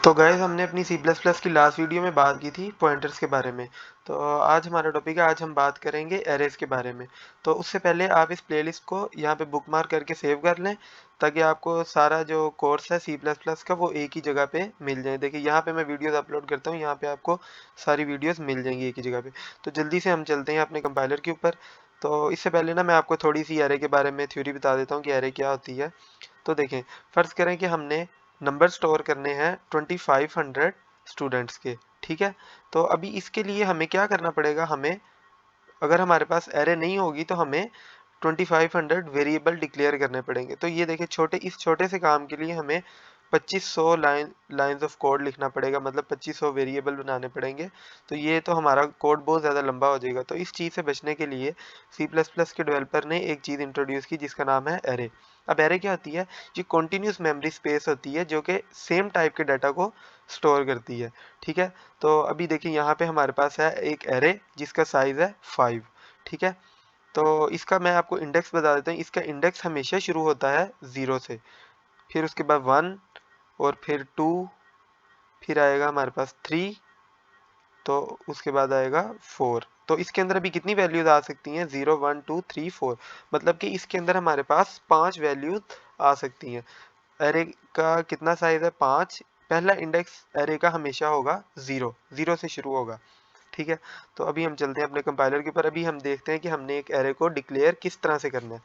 तो गाइस हमने अपनी सी प्लस प्लस की लास्ट वीडियो में बात की थी पॉइंटर्स के बारे में। तो आज हमारा टॉपिक है, आज हम बात करेंगे एरेज के बारे में। तो उससे पहले आप इस प्लेलिस्ट को यहाँ पे बुकमार्क करके सेव कर लें, ताकि आपको सारा जो कोर्स है सी प्लस प्लस का वो एक ही जगह पे मिल जाए। देखिए यहाँ पे मैं वीडियोस अपलोड करता हूँ, यहाँ पे आपको सारी वीडियोस मिल जाएंगी एक ही जगह पे। तो जल्दी से हम चलते हैं अपने कंपाइलर के ऊपर। तो इससे पहले ना मैं आपको थोड़ी सी एरे के बारे में थ्योरी बता देता हूँ कि एरे क्या होती है। तो देखें, फर्ज करें कि हमने नंबर स्टोर करने हैं 2500 स्टूडेंट्स के, ठीक है। तो अभी इसके लिए हमें क्या करना पड़ेगा, हमें अगर हमारे पास एरे नहीं होगी तो हमें 2500 वेरिएबल डिक्लेयर करने पड़ेंगे। तो ये देखिए, इस छोटे से काम के लिए हमें 2500 लाइंस ऑफ कोड लिखना पड़ेगा, मतलब 2500 वेरिएबल बनाने पड़ेंगे। तो ये तो हमारा कोड बहुत ज़्यादा लंबा हो जाएगा। तो इस चीज़ से बचने के लिए सी प्लस प्लस के डेवलपर ने एक चीज़ इंट्रोड्यूस की जिसका नाम है एरे। अब एरे क्या होती है? ये कॉन्टीन्यूस मेमोरी स्पेस होती है जो कि सेम टाइप के डाटा को स्टोर करती है, ठीक है। तो अभी देखिए यहाँ पे हमारे पास है एक एरे जिसका साइज है 5, ठीक है। तो इसका मैं आपको इंडेक्स बता देता हूँ। इसका इंडेक्स हमेशा शुरू होता है 0 से, फिर उसके बाद 1 और फिर 2, फिर आएगा हमारे पास 3, तो उसके बाद आएगा 4। तो इसके अंदर अभी कितनी वैल्यूज आ सकती हैं? 0 1 2 3 4, मतलब कि इसके अंदर हमारे पास 5 वैल्यूज आ सकती हैं। एरे का कितना साइज है? 5। पहला इंडेक्स एरे का हमेशा होगा 0, 0 से शुरू होगा, ठीक है। तो अभी हम चलते हैं अपने कंपाइलर के ऊपर। अभी हम देखते हैं कि हमने एक एरे को डिक्लेयर किस तरह से करना है,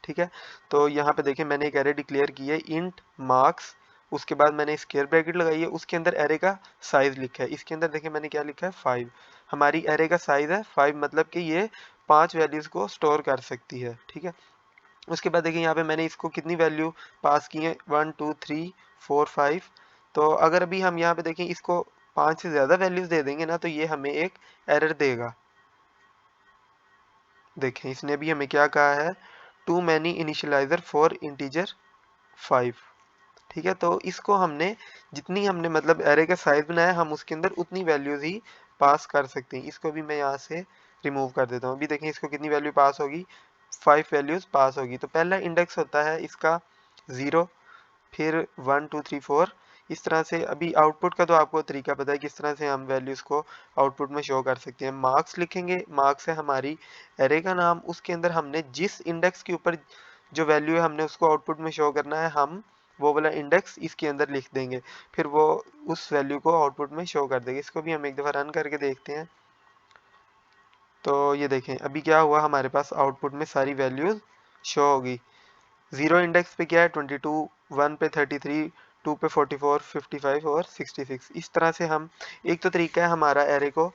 ठीक है। तो यहाँ पे देखिए, मैंने एक एरे डिक्लेयर की है इंट मार्क्स, उसके बाद मैंने स्क्वायर ब्रैकेट लगाई है, उसके अंदर एरे का साइज लिखा है। इसके अंदर देखिए मैंने क्या लिखा है? 5। हमारी एरे का साइज है 5, मतलब कि ये 5 वैल्यूज को स्टोर कर सकती है, ठीक है। उसके बाद देखिए यहाँ पे मैंने इसको कितनी वैल्यू पास की है? 1 2 3 4 5। तो अगर अभी हम यहाँ पे देखें, इसको 5 से ज़्यादा वैल्यूज दे देंगे ना, तो ये हमें एक एरर देगा। देखें, इसने भी हमें क्या कहा है? Too many initializer for integer 5, ठीक है। तो इसको हमने जितनी हमने मतलब एरे का साइज बनाया, हम उसके अंदर उतनी वैल्यूज ही पास कर सकते हैं। इसको भी मैं यहाँ से रिमूव कर देता हूँ। अभी देखें इसको कितनी वैल्यू पास होगी? 5 वैल्यूज पास होगी। तो पहला इंडेक्स होता है इसका 0, फिर 1 2 3 4, इस तरह से। अभी आउटपुट का तो आपको तरीका पता है किस तरह से हम वैल्यूज को आउटपुट में शो कर सकते हैं। मार्क्स लिखेंगे, मार्क्स है हमारी एरे का नाम, उसके अंदर हमने जिस इंडेक्स के ऊपर जो वैल्यू है हमने उसको आउटपुट में शो करना है, हम वो वाला इंडेक्स इसके अंदर लिख देंगे, फिर वो उस वैल्यू को आउटपुट में शो कर देंगे। इसको भी हम एक दफ़ा रन करके देखते हैं। तो ये देखें अभी क्या हुआ, हमारे पास आउटपुट में सारी वैल्यूज शो होगी। 0 इंडेक्स पे क्या है? 22, 1 पे 33, 2 पे 44, 55 और 66। इस तरह से हम, एक तो तरीका है हमारा एरे को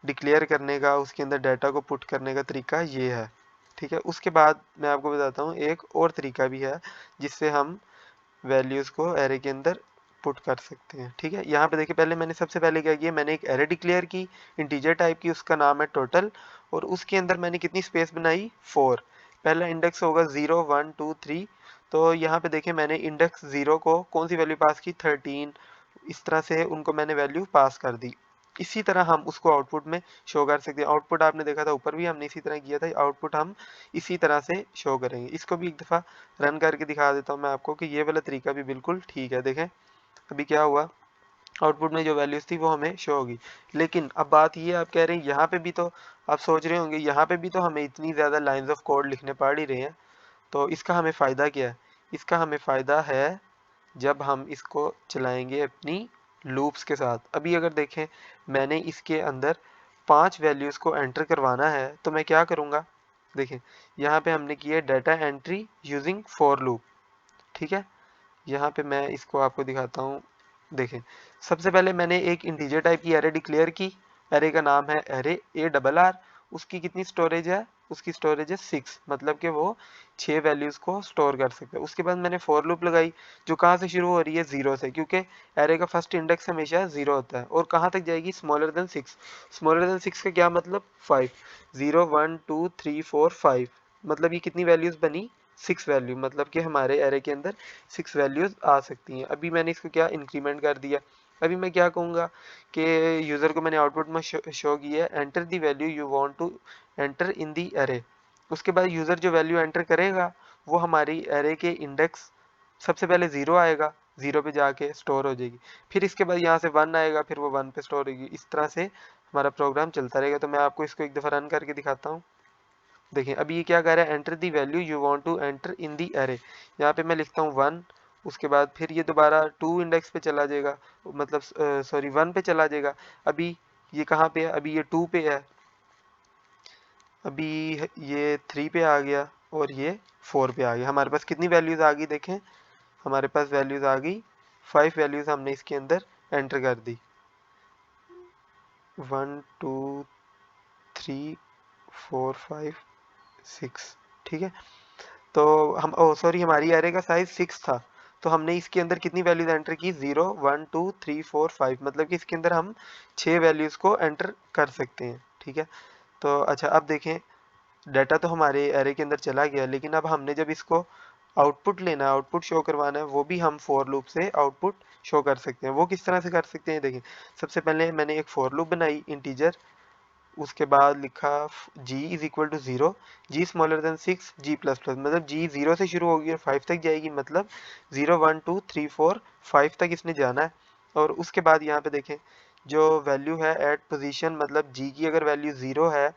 डिक्लेयर करने का, उसके अंदर डाटा को पुट करने का तरीका ये है, ठीक है। उसके बाद मैं आपको बताता हूँ एक और तरीका भी है जिससे हम वैल्यूज़ को एरे के अंदर पुट कर सकते हैं, ठीक है। यहाँ पे देखिए, पहले मैंने सबसे पहले क्या किया, मैंने एक एरे डिक्लेयर की इंटीजर टाइप की, उसका नाम है टोटल, और उसके अंदर मैंने कितनी स्पेस बनाई? 4। पहला इंडेक्स होगा 0 1 2 3। तो यहाँ पे देखिए मैंने इंडेक्स 0 को कौन सी वैल्यू पास की? 13। इस तरह से उनको मैंने वैल्यू पास कर दी। इसी तरह हम उसको आउटपुट में शो कर सकते हैं। आउटपुट आपने देखा था ऊपर भी हमने इसी तरह किया था, आउटपुट हम इसी तरह से शो करेंगे। इसको भी एक दफ़ा रन करके दिखा देता हूँ मैं आपको कि ये वाला तरीका भी बिल्कुल ठीक है। देखें अभी क्या हुआ, आउटपुट में जो वैल्यूज थी वो हमें शो होगी। लेकिन अब बात ये, आप कह रहे हैं यहाँ पे भी तो, आप सोच रहे होंगे यहाँ पे भी तो हमें इतनी ज़्यादा लाइंस ऑफ कोड लिखने पड़ ही रहे हैं, तो इसका हमें फ़ायदा क्या है? इसका हमें फ़ायदा है जब हम इसको चलाएंगे अपनी लूप्स के साथ। अभी अगर देखें, मैंने इसके अंदर 5 वैल्यूज़ को एंटर करवाना है, तो मैं क्या करूँगा? देखें यहाँ पे हमने किया data entry using for loop, ठीक है। यहाँ पे मैं इसको आपको दिखाता हूँ। देखें, सबसे पहले मैंने एक इंटीजर टाइप की एरे डिक्लेयर की, एरे का नाम है एरे ARR। उसकी कितनी स्टोरेज है? उसकी स्टोरेज है 6, मतलब कि वो 6 वैल्यूज़ को स्टोर कर सकते हैं। उसके बाद मैंने फॉर लूप लगाई, जो कहाँ से शुरू हो रही है? 0 से, क्योंकि एरे का फर्स्ट इंडेक्स हमेशा 0 होता है। और कहाँ तक जाएगी? Smaller than 6। स्मॉलर देन 6 का क्या मतलब? 5। 0 1 2 3 4 5, मतलब ये कितनी वैल्यूज़ बनी? 6 वैल्यू, मतलब कि हमारे एरे के अंदर 6 वैल्यूज़ आ सकती हैं। अभी मैंने इसको क्या इंक्रीमेंट कर दिया। अभी मैं क्या कहूँगा कि यूज़र को मैंने आउटपुट में शो किया है, enter the value you want to enter in the array. उसके बाद यूज़र जो वैल्यू एंटर करेगा वो हमारी एरे के इंडेक्स, सबसे पहले 0 आएगा, 0 पे जाके स्टोर हो जाएगी, फिर इसके बाद यहाँ से 1 आएगा, फिर वो 1 पे स्टोर होगी। इस तरह से हमारा प्रोग्राम चलता रहेगा। तो मैं आपको इसको एक दफ़ा रन करके दिखाता हूँ। देखिए अभी ये क्या कह रहा है, enter the value you want to enter in the array. यहाँ पे मैं लिखता हूँ 1, उसके बाद फिर ये दोबारा 2 इंडेक्स पे चला जाएगा, मतलब सॉरी 1 पे चला जाएगा। अभी ये कहाँ पे है, अभी ये 2 पे है, अभी ये 3 पे आ गया और ये 4 पे आ गया। हमारे पास कितनी वैल्यूज़ आ गई देखें, हमारे पास वैल्यूज़ आ गई 5 वैल्यूज़ हमने इसके अंदर एंटर कर दी। 1 2 3 4 5 6, ठीक है। तो हम सॉरी हमारी एरे का साइज 6 था, तो हमने इसके अंदर कितनी वैल्यूज एंटर की, 0 1 2 3 4 5, मतलब कि इसके अंदर हम 6 वैल्यूज को एंटर कर सकते हैं, ठीक है। तो अच्छा अब देखें, डाटा तो हमारे एरे के अंदर चला गया, लेकिन अब हमने जब इसको आउटपुट लेना है, आउटपुट शो करवाना है, वो भी हम फॉर लूप से आउटपुट शो कर सकते हैं। वो किस तरह से कर सकते हैं, देखें सबसे पहले मैंने एक फॉर लूप बनाई इंटीजर, उसके बाद लिखा g is equal to 0, g smaller than 6, g plus plus, मतलब g 0 से शुरू होगी और 5 तक जाएगी, मतलब 0 1 2 3 4 5 तक इसने जाना है। और उसके बाद यहाँ पे देखें जो वैल्यू है एट पोजीशन, मतलब g की अगर वैल्यू 0 है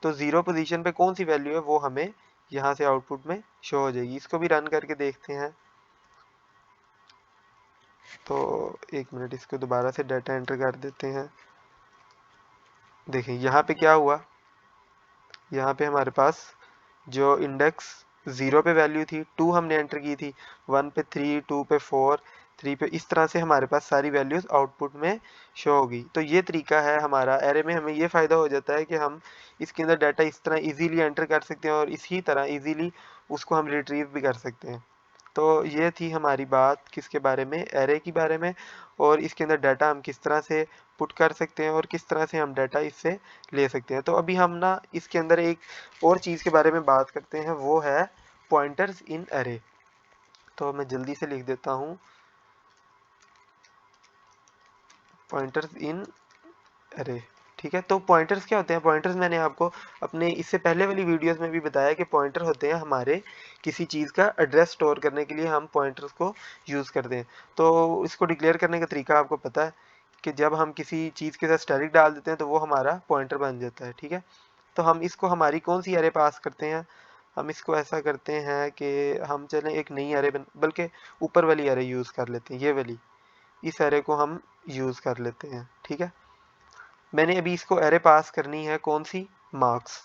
तो 0 पोजीशन पे कौन सी वैल्यू है वो हमें यहाँ से आउटपुट में शो हो जाएगी। इसको भी रन करके देखते हैं। तो एक मिनट, इसको दोबारा से डाटा एंटर कर देते हैं। देखें यहाँ पे क्या हुआ, यहाँ पे हमारे पास जो इंडेक्स 0 पे वैल्यू थी 2 हमने एंटर की थी, 1 पे 3, 2 पे 4, 3 पे, इस तरह से हमारे पास सारी वैल्यूज आउटपुट में शो होगी। तो ये तरीका है हमारा एरे में, हमें ये फ़ायदा हो जाता है कि हम इसके अंदर डाटा इस तरह इजीली एंटर कर सकते हैं और इसी तरह इजीली उसको हम रिट्रीव भी कर सकते हैं। तो ये थी हमारी बात किसके बारे में, एरे के बारे में, और इसके अंदर डाटा हम किस तरह से पुट कर सकते हैं और किस तरह से हम डाटा इससे ले सकते हैं। तो अभी हम ना इसके अंदर एक और चीज़ के बारे में बात करते हैं, वो है पॉइंटर्स इन एरे। तो मैं जल्दी से लिख देता हूँ, पॉइंटर्स इन एरे, ठीक है। तो पॉइंटर्स क्या होते हैं, पॉइंटर्स मैंने आपको अपने इससे पहले वाली वीडियोस में भी बताया कि पॉइंटर होते हैं हमारे किसी चीज़ का एड्रेस स्टोर करने के लिए हम पॉइंटर्स को यूज़ करते हैं। तो इसको डिक्लेयर करने का तरीका आपको पता है कि जब हम किसी चीज़ के साथ स्टैटिक डाल देते हैं तो वो हमारा पॉइंटर बन जाता है, ठीक है। तो हम इसको हमारी कौन सी एरे पास करते हैं, हम इसको ऐसा करते हैं कि हम चलें एक नई एरे बल्कि ऊपर वाली एरे यूज़ कर लेते हैं, ये वाली, इस एरे को हम यूज़ कर लेते हैं, ठीक है। मैंने अभी इसको एरे पास करनी है कौन सी, marks,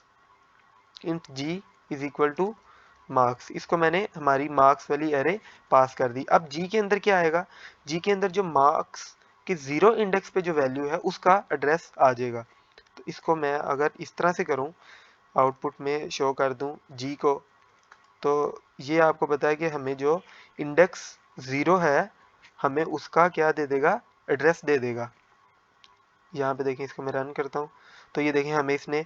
int g is equal to marks, इसको मैंने हमारी मार्क्स वाली एरे पास कर दी। अब g के अंदर क्या आएगा, g के अंदर जो मार्क्स के 0 इंडेक्स पे जो वैल्यू है उसका एड्रेस आ जाएगा। तो इसको मैं अगर इस तरह से करूं, आउटपुट में शो कर दूं g को, तो ये आपको पता है कि हमें जो इंडेक्स 0 है हमें उसका क्या दे देगा, एड्रेस दे देगा। यहाँ पे देखें, इसको मैं रन करता हूँ तो ये देखें हमें इसने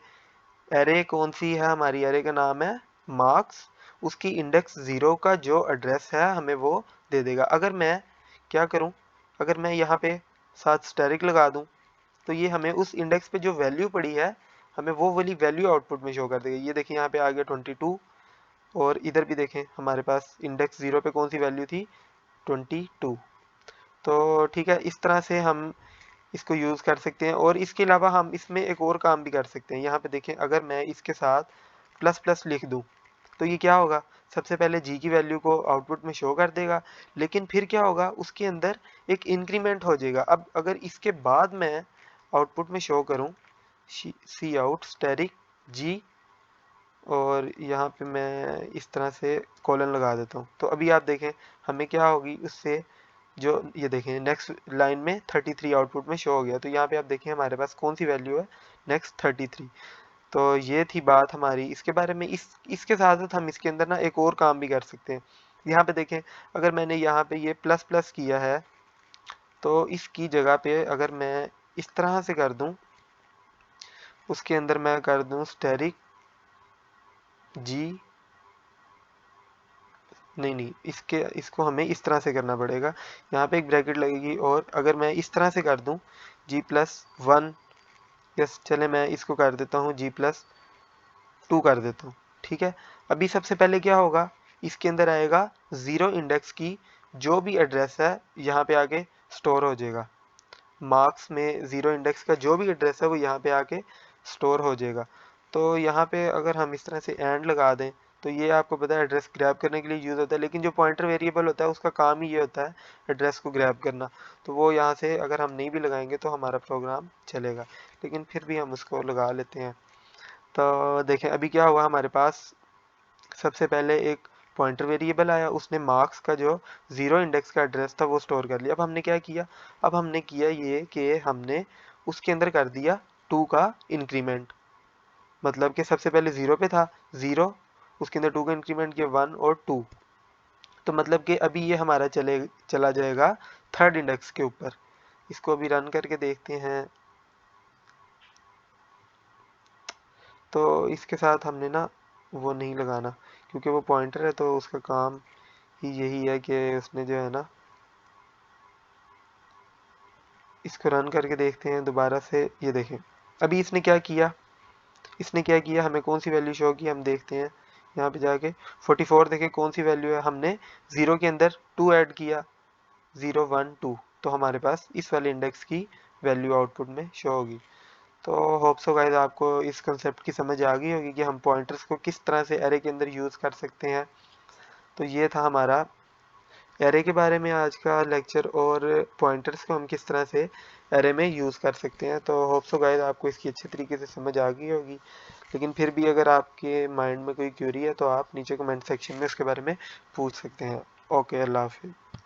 एरे कौन सी है, हमारी एरे का नाम है मार्क्स, उसकी इंडेक्स 0 का जो एड्रेस है हमें वो दे देगा। अगर मैं क्या करूं, अगर मैं यहाँ पे साथ स्टैटिक लगा दूं तो ये हमें उस इंडेक्स पे जो वैल्यू पड़ी है हमें वो वाली वैल्यू आउटपुट में शो कर देगा। ये देखें यहाँ पे आ गया 22, और इधर भी देखें हमारे पास इंडेक्स 0 पे कौन सी वैल्यू थी, 22। तो ठीक है, इस तरह से हम इसको यूज़ कर सकते हैं। और इसके अलावा हम इसमें एक और काम भी कर सकते हैं। यहाँ पे देखें, अगर मैं इसके साथ प्लस प्लस लिख दूँ तो ये क्या होगा, सबसे पहले जी की वैल्यू को आउटपुट में शो कर देगा, लेकिन फिर क्या होगा, उसके अंदर एक इंक्रीमेंट हो जाएगा। अब अगर इसके बाद मैं आउटपुट में शो करूँ सी आउट स्टैटिक जी, और यहाँ पे मैं इस तरह से कॉलन लगा देता हूँ, तो अभी आप देखें हमें क्या होगी उससे, जो ये देखें नेक्स्ट लाइन में 33 आउटपुट में शो हो गया। तो यहाँ पे आप देखें हमारे पास कौन सी वैल्यू है, नेक्स्ट 33। तो ये थी बात हमारी इसके बारे में। इसके साथ साथ हम इसके अंदर ना एक और काम भी कर सकते हैं। यहाँ पे देखें, अगर मैंने यहाँ पे ये प्लस प्लस किया है तो इसकी जगह पे अगर मैं इस तरह से कर दूं, उसके अंदर मैं कर दूं स्टैटिक जी, नहीं इसको हमें इस तरह से करना पड़ेगा, यहाँ पे एक ब्रैकेट लगेगी, और अगर मैं इस तरह से कर दूं g+1, यस चले मैं इसको कर देता हूँ g+2 कर देता हूँ, ठीक है। अभी सबसे पहले क्या होगा, इसके अंदर आएगा 0 इंडेक्स की जो भी एड्रेस है यहाँ पे आके स्टोर हो जाएगा। मार्क्स में 0 इंडेक्स का जो भी एड्रेस है वो यहाँ पे आके स्टोर हो जाएगा। तो यहाँ पे अगर हम इस तरह से एंड लगा दें तो ये आपको पता है एड्रेस ग्रैब करने के लिए यूज़ होता है, लेकिन जो पॉइंटर वेरिएबल होता है उसका काम ही ये होता है एड्रेस को ग्रैब करना। तो वो यहाँ से अगर हम नहीं भी लगाएंगे तो हमारा प्रोग्राम चलेगा, लेकिन फिर भी हम उसको लगा लेते हैं। तो देखें अभी क्या हुआ, हमारे पास सबसे पहले एक पॉइंटर वेरिएबल आया, उसने मार्क्स का जो 0 इंडेक्स का एड्रेस था वो स्टोर कर लिया। अब हमने क्या किया, अब हमने किया ये कि हमने उसके अंदर कर दिया 2 का इंक्रीमेंट। मतलब कि सबसे पहले 0 पे था 0, उसके अंदर 2 का इंक्रीमेंट किया 1 और 2। तो मतलब कि अभी ये हमारा चला जाएगा 3rd इंडेक्स के ऊपर। इसको अभी रन करके देखते हैं। तो इसके साथ हमने ना वो नहीं लगाना, क्योंकि वो पॉइंटर है तो उसका काम ही यही है कि उसने जो है ना, इसको रन करके देखते हैं दोबारा से। ये देखें अभी इसने क्या किया, हमें कौन सी वैल्यू शो की हम देखते हैं यहाँ पे जाके 44। देखें कौन सी वैल्यू है, हमने 0 के अंदर 2 ऐड किया, 0 1 2, तो हमारे पास इस वाले इंडेक्स की वैल्यू आउटपुट में शो होगी। तो होप सो गाइस आपको इस कंसेप्ट की समझ आ गई होगी कि हम पॉइंटर्स को किस तरह से एरे के अंदर यूज़ कर सकते हैं। तो ये था हमारा एरे के बारे में आज का लेक्चर, और पॉइंटर्स को हम किस तरह से एरे में यूज़ कर सकते हैं। तो होप सो गाइस आपको इसकी अच्छी तरीके से समझ आ गई होगी, लेकिन फिर भी अगर आपके माइंड में कोई क्यूरी है तो आप नीचे कमेंट सेक्शन में उसके बारे में पूछ सकते हैं। ओके, अल्लाह हाफिज़।